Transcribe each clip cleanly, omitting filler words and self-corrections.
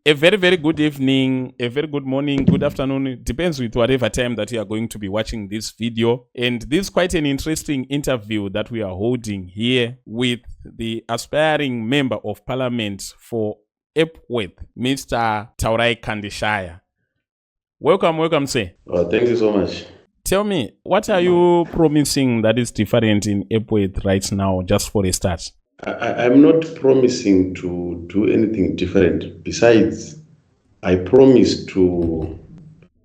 A very, very good evening, a very good morning, good afternoon. It depends with whatever time that you are going to be watching this video. And this is quite an interesting interview that we are holding here with the aspiring member of parliament for Epworth, Mr. Taurai Kandishaya. Welcome, sir. Thank you so much. Tell me, what are you promising that is different in Epworth right now, just for a start? I'm not promising to do anything different. Besides, I promise to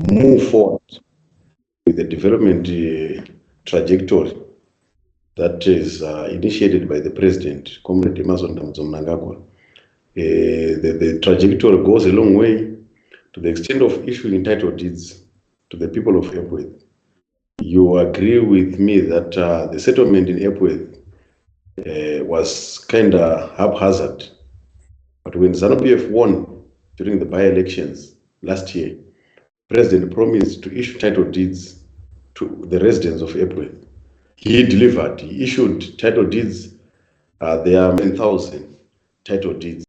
move forward with the development trajectory that is initiated by the President, Comrade Emmerson Mnangagwa. The trajectory goes a long way to the extent of issuing title deeds to the people of Epworth. You agree with me that the settlement in Epworth was kind of haphazard. But when Zanu won during the by-elections last year, the President promised to issue title deeds to the residents of Epworth. He delivered. He issued title deeds. There are 10,000 title deeds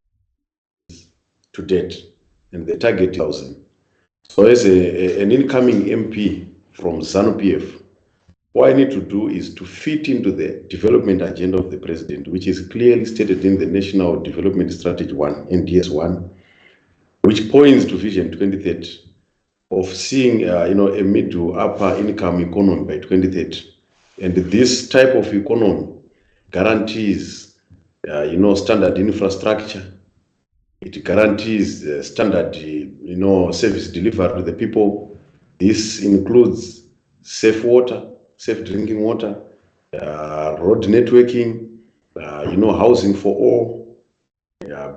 to date, and the target is 1,000. So as an incoming MP from Zanu-PF, what I need to do is to fit into the development agenda of the President, which is clearly stated in the National Development Strategy 1, NDS 1, which points to Vision 2030 of seeing a middle upper income economy by 2030. And this type of economy guarantees standard infrastructure. It guarantees standard service delivered to the people. This includes safe water, safe drinking water, road networking, housing for all,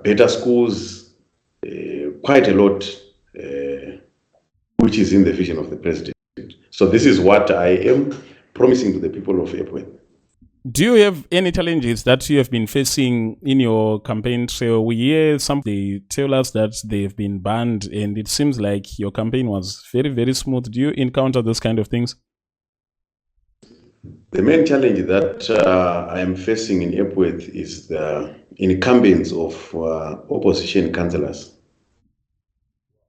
better schools, quite a lot, which is in the vision of the President. So this is what I am promising to the people of Epworth. Do you have any challenges that you have been facing in your campaign trail? We hear they tell us that they've been banned, and it seems like your campaign was very, very smooth. Do you encounter those kind of things? The main challenge that I am facing in Epworth is the incumbents of opposition councillors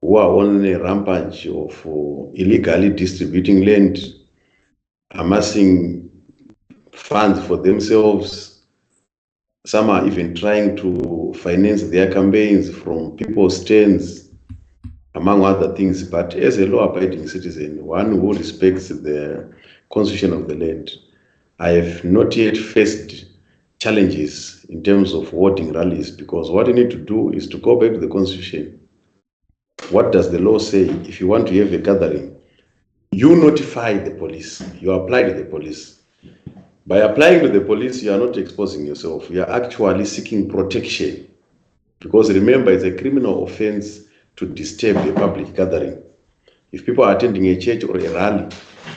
who are on a rampage of illegally distributing land, amassing funds for themselves. Some are even trying to finance their campaigns from people's stands, among other things. But as a law-abiding citizen, one who respects the constitution of the land, I have not yet faced challenges in terms of holding rallies, because what you need to do is to go back to the constitution. What does the law say? If you want to have a gathering, you notify the police, you apply to the police. By applying to the police, you are not exposing yourself, you are actually seeking protection. Because remember, it's a criminal offense to disturb a public gathering. If people are attending a church or a rally,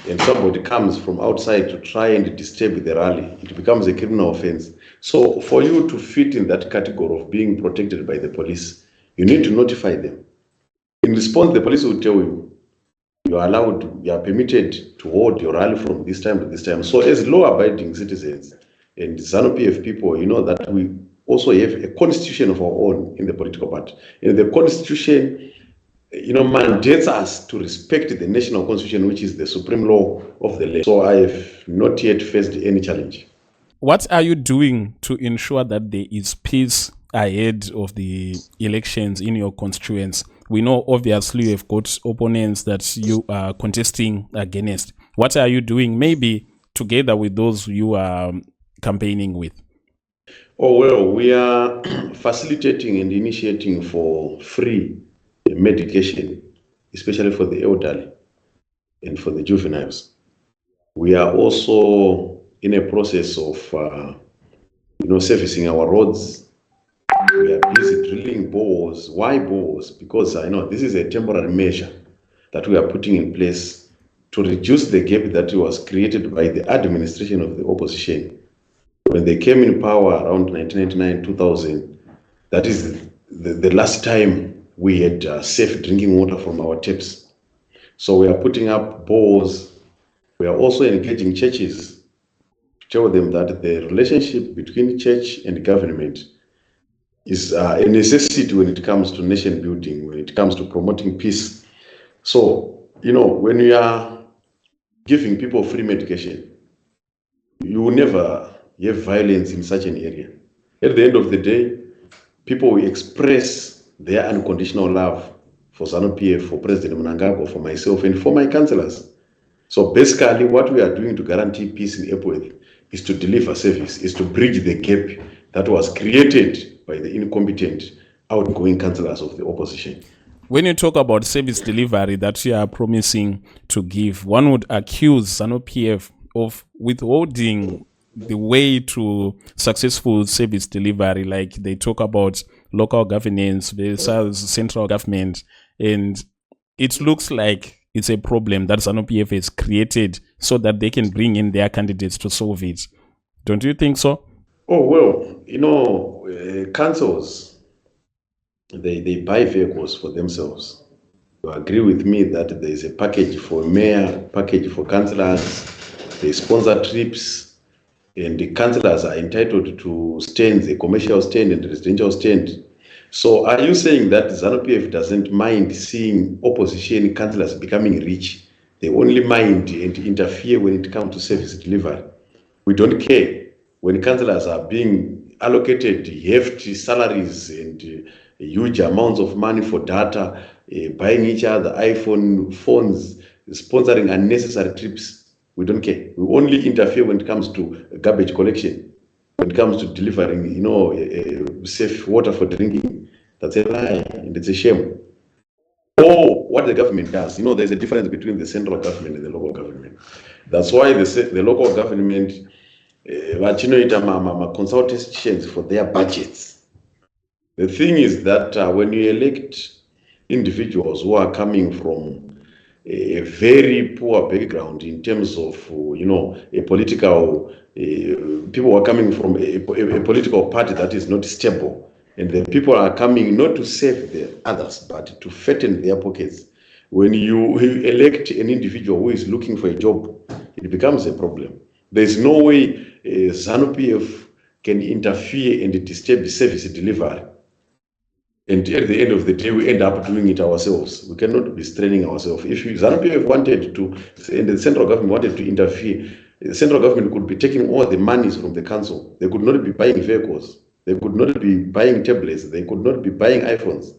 and somebody comes from outside to try and disturb the rally, it becomes a criminal offense. So for you to fit in that category of being protected by the police, you need to notify them. In response, the police will tell you, you are allowed, you are permitted to hold your rally from this time to this time. So as law-abiding citizens and Zanu-PF people, you know that we also have a constitution of our own in the political party. And the constitution mandates us to respect the national constitution, which is the supreme law of the land. So I have not yet faced any challenge. What are you doing to ensure that there is peace ahead of the elections in your constituents? We know obviously you've got opponents that you are contesting against. What are you doing, maybe together with those you are campaigning with? Oh, well, we are facilitating and initiating for free medication, especially for the elderly and for the juveniles. We are also in a process of servicing our roads. We are busy drilling boreholes. Why boreholes? Because this is a temporary measure that we are putting in place to reduce the gap that was created by the administration of the opposition. When they came in power around 1999-2000, that is the last time we had safe drinking water from our taps. So we are putting up boreholes. We are also engaging churches to tell them that the relationship between church and government is a necessity when it comes to nation building, when it comes to promoting peace. So, when you are giving people free medication, you will never have violence in such an area. At the end of the day, people will express their unconditional love for ZANU-PF, for President Mnangagwa, for myself, and for my councillors. So basically, what we are doing to guarantee peace in Epworth is to deliver service, is to bridge the gap that was created by the incompetent outgoing councillors of the opposition. When you talk about service delivery that you are promising to give, one would accuse ZANU-PF of withholding the way to successful service delivery. Like they talk about local governance versus central government, and it looks like it's a problem that ZANU-PF has created so that they can bring in their candidates to solve it. Don't you think so? Oh, well, councils, they buy vehicles for themselves. You agree with me that there is a package for mayor, package for councillors, they sponsor trips, and the councillors are entitled to stands, a commercial stand and a residential stand. So are you saying that ZANU-PF doesn't mind seeing opposition councillors becoming rich? They only mind and interfere when it comes to service delivery. We don't care when councillors are being allocated hefty salaries and huge amounts of money for data, buying each other iPhone phones, sponsoring unnecessary trips. We don't care. We only interfere when it comes to garbage collection, when it comes to delivering, safe water for drinking. That's a lie and it's a shame. Or what the government does. There's a difference between the central government and the local government. That's why the local government vachinoita consultations for their budgets. The thing is that when you elect individuals who are coming from a very poor background in terms of, a political, people who are coming from a political party that is not stable, and the people are coming not to save the others, but to fatten their pockets. When you elect an individual who is looking for a job, it becomes a problem. There's no way ZANU-PF can interfere and disturb the service delivery. And at the end of the day, we end up doing it ourselves. We cannot be straining ourselves. If ZANU-PF wanted to, and the central government wanted to interfere, the central government could be taking all the monies from the council. They could not be buying vehicles. They could not be buying tablets. They could not be buying iPhones.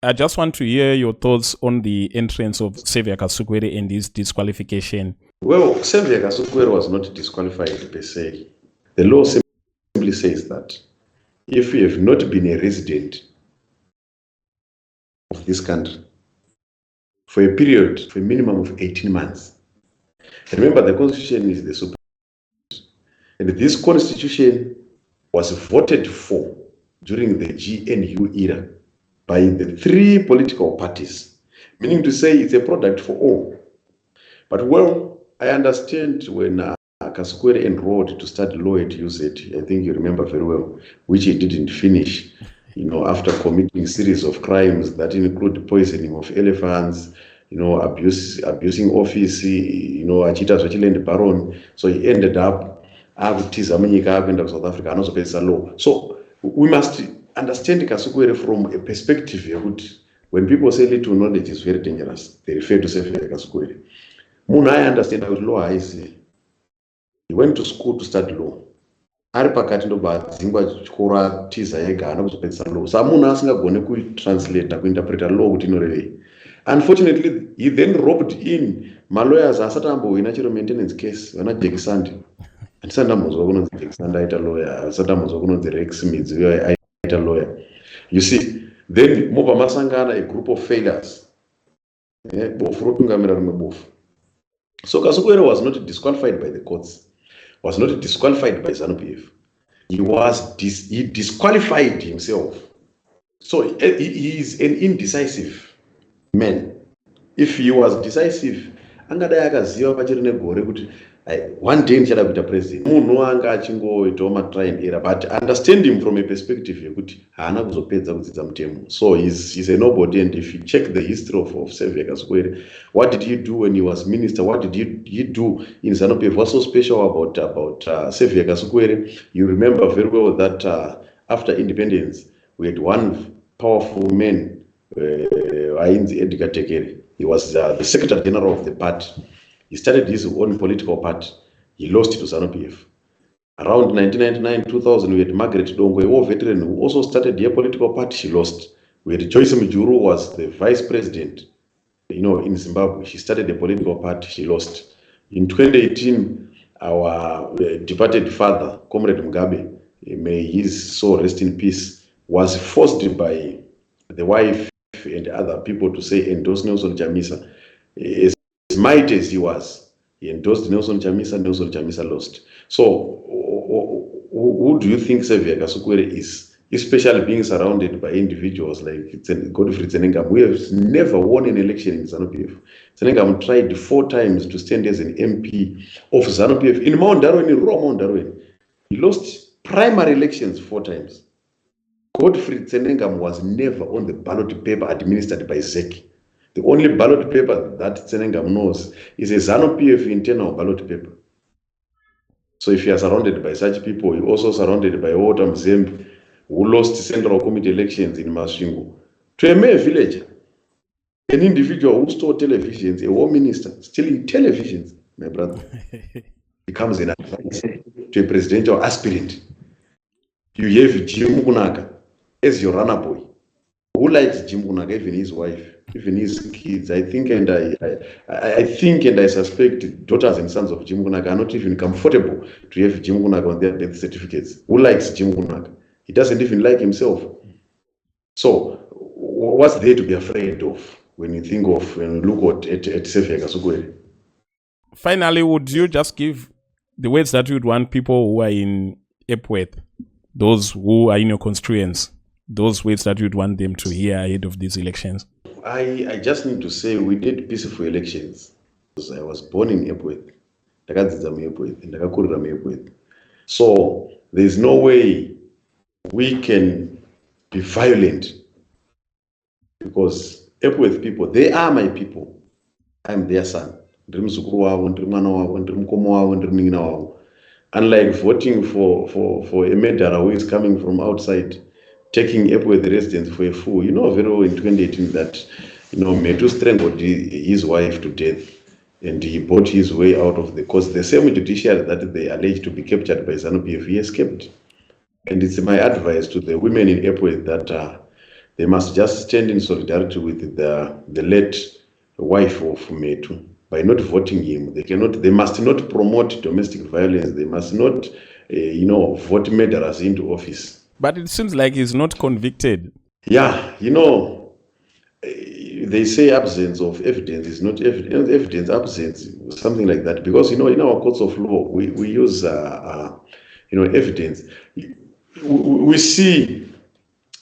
I just want to hear your thoughts on the entrance of Saviour Kasukuwere and his disqualification. Well, Saviour Kasukuwere was not disqualified per se. The law simply says that if you have not been a resident of this country for a minimum of 18 months. Remember, the constitution is the supreme, and this constitution was voted for during the GNU era by the three political parties, meaning to say it's a product for all. But I understand when Kasukuwere enrolled to study law at UZ, I think you remember very well, which he didn't finish. After committing series of crimes that include poisoning of elephants, abusing office, achita zvachiland baron. So he ended up akutiza munyika akuenda South Africa anozopedzisa law. So we must understand Kasukuwere from a perspective yekuti when people say little knowledge is very dangerous, they refer to Saviour Kasukuwere. Munhu I understand kuti law haisi. He went to school to study law. Ari pakati ndobadzingwa chikoro atiza yega haana kuzopedzisa law. Saka munhu asingagone kuitranslata kuinterpreta law kuti inorevei. Unfortunately, he then roped in malawyers asati ambohwina chero maintenance case vana Jack Sandi. Handisati ndambozwa kunonzi Jack Sandi aita lawyer, handisati ndambozwa kunonzi Rex Midzi aita lawyer. You see, then mobva masangana a group of failures. Bofu rotungamira rimwe bofu. So Kasukuwere was not disqualified by the courts, was not disqualified by ZANU-PF. He disqualified himself. So he is an indecisive man. If he was decisive, angadai akaziva pachiri negore kuti one day ndichada kuita president. Munhu anga achingoitawo matry and error, but understand him from a perspective yekuti haana kuzopedza kudzidza mutemo. So he's a nobody, and if you check the history of Saviour Kasukuwere, what did he do when he was minister? What did he do in ZANU-PF? What's so special about Saviour Kasukuwere? You remember very well that after independence, We had one powerful man, Edgar Tekere. He was the Secretary General of the party. He started his own political party. He lost to Zanu-PF. Around 1999, 2000, we had Margaret Dongo, a war veteran who also started her political party. She lost. We had Joyce Mujuru, who was the vice president, in Zimbabwe. She started a political party. She lost. In 2018, our departed father, Comrade Mugabe, may his soul rest in peace, was forced by the wife and other people to say endorse Nelson Chamisa. As mighty as he was, he endorsed Nelson Chamisa lost. So who do you think Saviour Kasukuwere is? Especially being surrounded by individuals like Godfrey Tsenengam. We have never won an election in Zanu-PF. Tsenengam tried 4 times to stand as an MP of Zanu-PF in Mount Darwin, in raw Mount Darwin. He lost primary elections 4 times. Godfrey Tsenengam was never on the ballot paper administered by ZEC. The only ballot paper that Tsenengam knows is a Zanu-PF internal ballot paper. So if you are surrounded by such people, you're also surrounded by Walter Mzembe, who lost Central Committee elections in Masvingo, to a mere villager, an individual who stole televisions, a war minister, stealing televisions, my brother, becomes an advisor to a presidential aspirant. You have Jim Kunaka as your runner boy. Who likes Jim Kunaka, even his wife, even his kids? I think and I suspect daughters and sons of Jim Kunaka are not even comfortable to have Jim Kunaka on their death certificates. Who likes Jim Kunaka? He doesn't even like himself. So what's there to be afraid of when you think of and look at Saviour Kasukuwere? Finally, would you just give the words that you would want people who are in Epworth, those who are in your constituents, those words that you'd want them to hear ahead of these elections? I just need to say we did peaceful elections. I was born in Epworth. So there's no way we can be violent, because Epworth people, they are my people. I'm their son. Unlike voting for a murderer who is coming from outside, taking Epworth residents for a fool. You know very well in 2018 that Metu strangled his wife to death, and he bought his way out of the course. The same judiciary that they alleged to be captured by Zanu-PF, he escaped. And it's my advice to the women in Epworth that they must just stand in solidarity with the late wife of Metu by not voting him. They must not promote domestic violence. They must not, vote murderers into office. But it seems like he's not convicted. Yeah, they say absence of evidence is not evidence, absence, something like that. Because, in our courts of law, we use, evidence. We see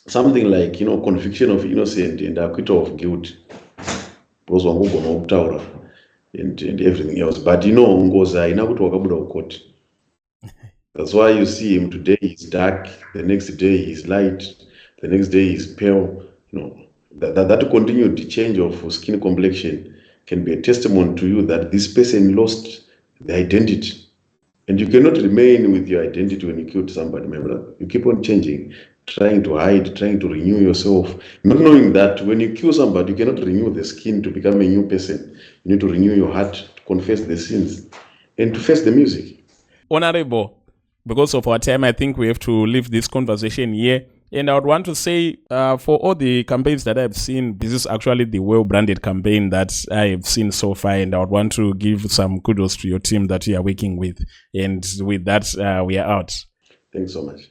something like, conviction of innocent and acquittal of guilt. Because Taurai and everything else. But, court. That's why you see him today, he's dark, the next day he's light, the next day he's pale. That continued change of skin complexion can be a testimony to you that this person lost the identity. And you cannot remain with your identity when you killed somebody, my brother. You keep on changing, trying to hide, trying to renew yourself, not knowing that when you kill somebody, you cannot renew the skin to become a new person. You need to renew your heart to confess the sins and to face the music. Honorable, because of our time, I think we have to leave this conversation here. And I would want to say, for all the campaigns that I've seen, this is actually the well-branded campaign that I have seen so far. And I would want to give some kudos to your team that you are working with. And with that, we are out. Thanks so much.